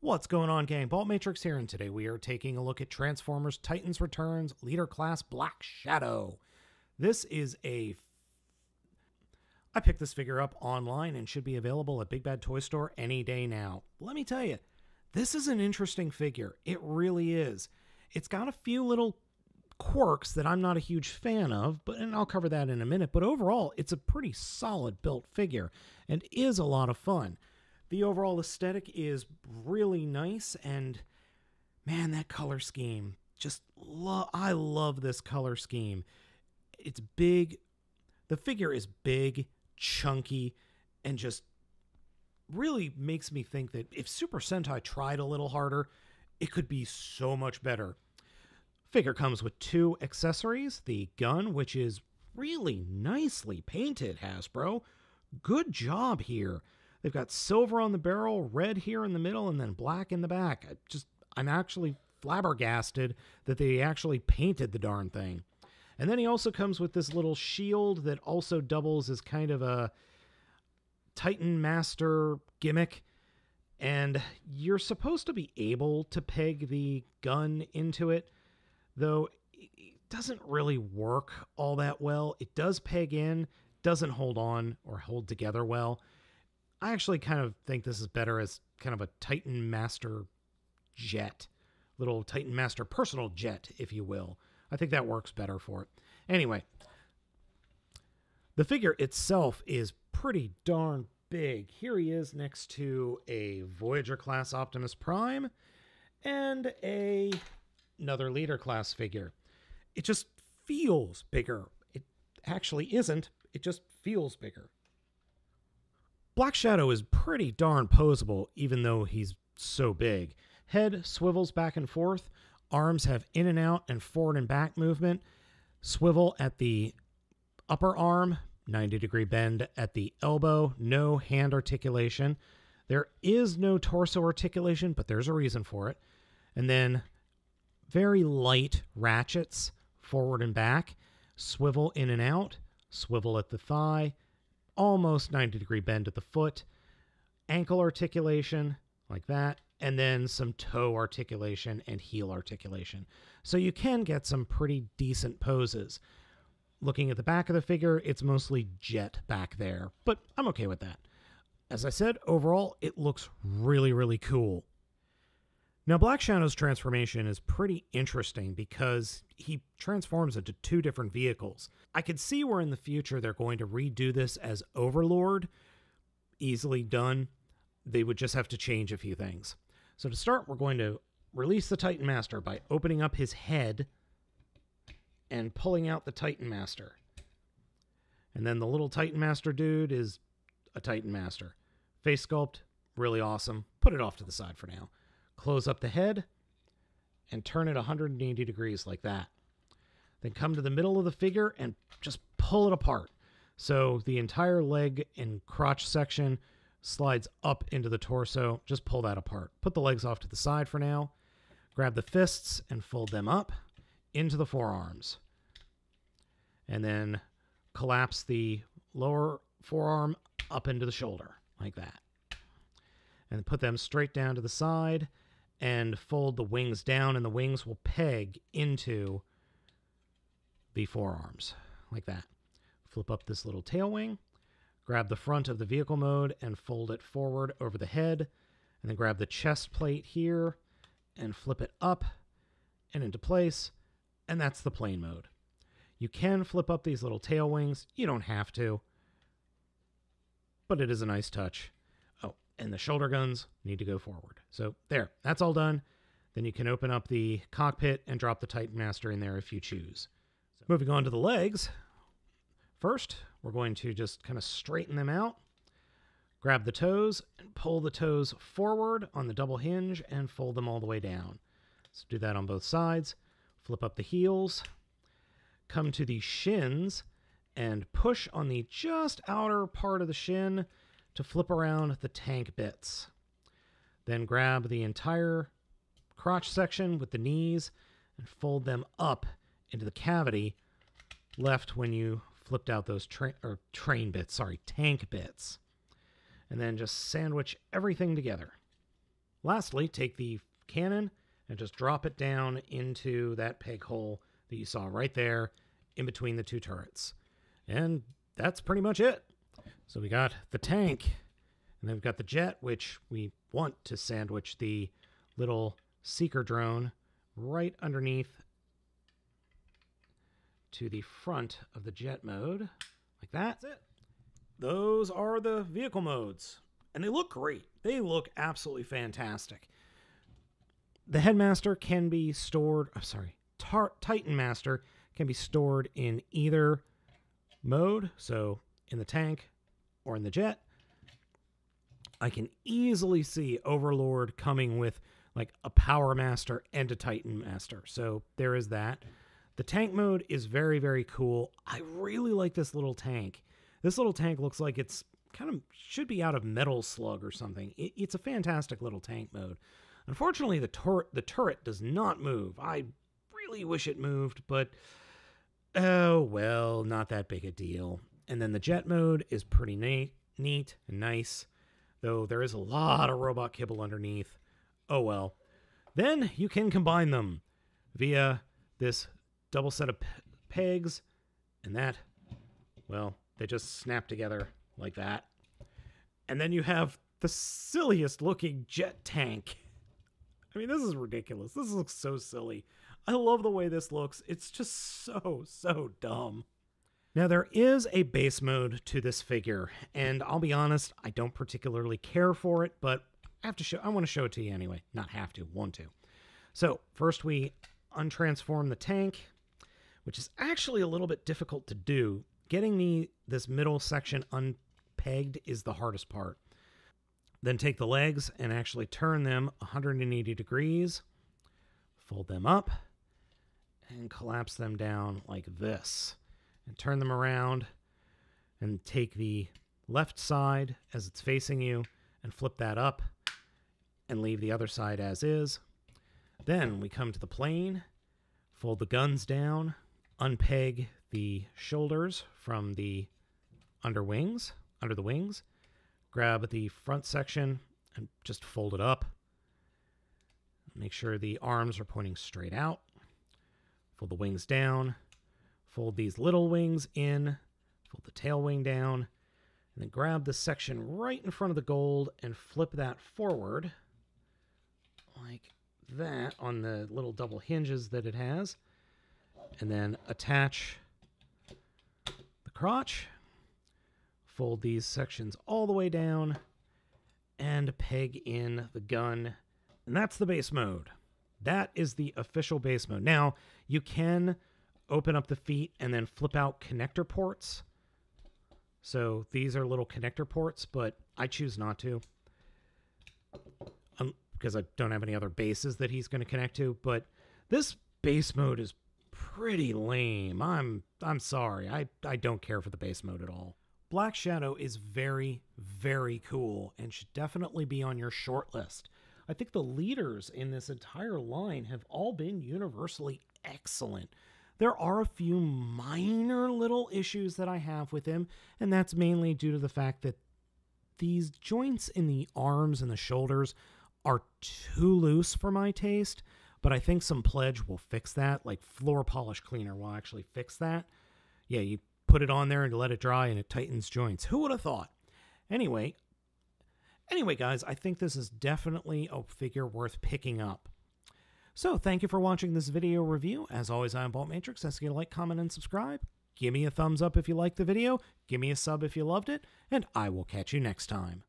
What's going on, gang? Baltmatrix here, and today we are taking a look at Transformers Titans Returns Leader Class Black Shadow. This is I picked this figure up online and should be available at Big Bad Toy Store any day now. Let me tell you, this is an interesting figure. It really is. It's got a few little quirks that I'm not a huge fan of, and I'll cover that in a minute, but overall, it's a pretty solid built figure and is a lot of fun. The overall aesthetic is really nice, and man, that color scheme, I love this color scheme. It's big. The figure is big, chunky, and just really makes me think that if Super Sentai tried a little harder, it could be so much better. Figure comes with two accessories, the gun, which is really nicely painted, Hasbro. Good job here. They've got silver on the barrel, red here in the middle, and then black in the back. I'm actually flabbergasted that they actually painted the darn thing. And then he also comes with this little shield that also doubles as kind of a Titan Master gimmick. And you're supposed to be able to peg the gun into it, though it doesn't really work all that well. It does peg in, doesn't hold on or hold together well. I actually kind of think this is better as kind of a Titan Master jet. Little Titan Master personal jet, if you will. I think that works better for it. Anyway, the figure itself is pretty darn big. Here he is next to a Voyager class Optimus Prime and another Leader class figure. It just feels bigger. It actually isn't. It just feels bigger. Black Shadow is pretty darn posable, even though he's so big. Head swivels back and forth. Arms have in and out and forward and back movement. Swivel at the upper arm. 90-degree bend at the elbow. No hand articulation. There is no torso articulation, but there's a reason for it. And then very light ratchets forward and back. Swivel in and out. Swivel at the thigh. Almost 90-degree bend at the foot, ankle articulation, like that, and then some toe articulation and heel articulation. So you can get some pretty decent poses. Looking at the back of the figure, it's mostly jet back there, but I'm okay with that. As I said, overall, it looks really, really cool. Now, Black Shadow's transformation is pretty interesting because he transforms into two different vehicles. I could see where in the future they're going to redo this as Overlord. Easily done. They would just have to change a few things. So to start, we're going to release the Titan Master by opening up his head and pulling out the Titan Master. And then the little Titan Master dude is a Titan Master. Face sculpt, really awesome. Put it off to the side for now. Close up the head and turn it 180 degrees like that. Then come to the middle of the figure and just pull it apart. So the entire leg and crotch section slides up into the torso. Just pull that apart. Put the legs off to the side for now. Grab the fists and fold them up into the forearms. And then collapse the lower forearm up into the shoulder like that. And put them straight down to the side and fold the wings down, and the wings will peg into the forearms like that. Flip up this little tail wing, grab the front of the vehicle mode and fold it forward over the head, and then grab the chest plate here and flip it up and into place, and that's the plane mode. You can flip up these little tail wings. You don't have to, but it is a nice touch. And the shoulder guns need to go forward. So there, that's all done. Then you can open up the cockpit and drop the Titan Master in there if you choose. So moving on to the legs. First, we're going to just kind of straighten them out. Grab the toes and pull the toes forward on the double hinge and fold them all the way down. So do that on both sides. Flip up the heels. Come to the shins and push on the just outer part of the shin to flip around the tank bits. Then grab the entire crotch section with the knees and fold them up into the cavity left when you flipped out those tank bits. And then just sandwich everything together Lastly, take the cannon and just drop it down into that peg hole that you saw right there in between the two turrets. And that's pretty much it. So we got the tank, and then we've got the jet, which we want to sandwich the little seeker drone right underneath to the front of the jet mode, like that. That's it. Those are the vehicle modes, and they look great. They look absolutely fantastic. The Headmaster can be stored, Titan Master can be stored in either mode, so in the tank or in the jet. I can easily see Overlord coming with like a Power Master and a Titan Master, so there is that. The tank mode is very, very cool. I really like this little tank. This little tank looks like it's kind of should be out of Metal Slug or something. It's a fantastic little tank mode. Unfortunately, the turret does not move. I really wish it moved, but oh well, not that big a deal. And then the jet mode is pretty neat and nice, though there is a lot of robot kibble underneath. Oh well. Then you can combine them via this double set of pegs, and that, well, they just snap together like that. And then you have the silliest looking jet tank. I mean, this is ridiculous. This looks so silly. I love the way this looks. It's just so dumb. Now, there is a base mode to this figure, and I'll be honest, I don't particularly care for it, but I want to show it to you anyway. Not have to, want to. So, first we untransform the tank, which is actually a little bit difficult to do. Getting this middle section unpegged is the hardest part. Then take the legs and actually turn them 180 degrees, fold them up, and collapse them down like this. And turn them around and take the left side as it's facing you and flip that up and leave the other side as is. Then we come to the plane, fold the guns down, unpeg the shoulders from the under the wings, grab the front section and just fold it up. Make sure the arms are pointing straight out. Fold the wings down, fold these little wings in, fold the tail wing down, and then grab the section right in front of the gold and flip that forward like that on the little double hinges that it has. And then attach the crotch, fold these sections all the way down, and peg in the gun. And that's the base mode. That is the official base mode. Now, you can open up the feet and then flip out connector ports. So these are little connector ports, but I choose not to. Because I don't have any other bases that he's going to connect to. But this base mode is pretty lame. I'm sorry. I don't care for the base mode at all. Black Shadow is very, very cool and should definitely be on your short list. I think the leaders in this entire line have all been universally excellent. There are a few minor little issues that I have with him, and that's mainly due to the fact that these joints in the arms and the shoulders are too loose for my taste, but I think some pledge will fix that, like floor polish cleaner will actually fix that. Yeah, you put it on there and let it dry and it tightens joints. Who would have thought? Anyway, guys, I think this is definitely a figure worth picking up. So, thank you for watching this video review. As always, I'm Baltmatrix. Ask you to like, comment, and subscribe. Give me a thumbs up if you liked the video. Give me a sub if you loved it. And I will catch you next time.